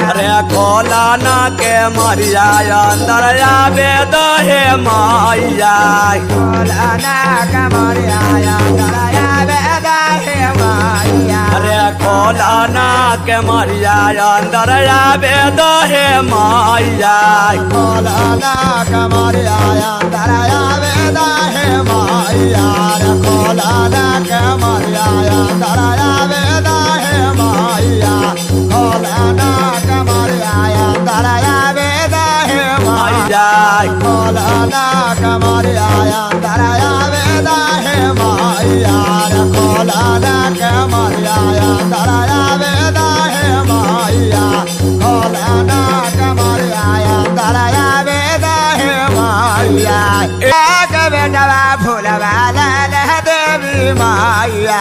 अरे खोला ना के मरिया अंदर आवे दो हे माया खोला ना के मरिया अंदर आवे दो हे माया अरे खोला ना के मरिया अंदर आवे दो हे माया खोला ना के मरिया अंदर आवे दो हे माया खोला ना के मरिया अंदर आवे दो हे माया खोला ना के मरिया अंदर आवे दो हे माया खोला ना के मरिया अंदर आवे दो हे माया खोला ना के मरिया अंदर आवे दो हे माया खोला ना के मरिया अंदर आवे दो हे माया एक बेटा फूलवाला देवी माया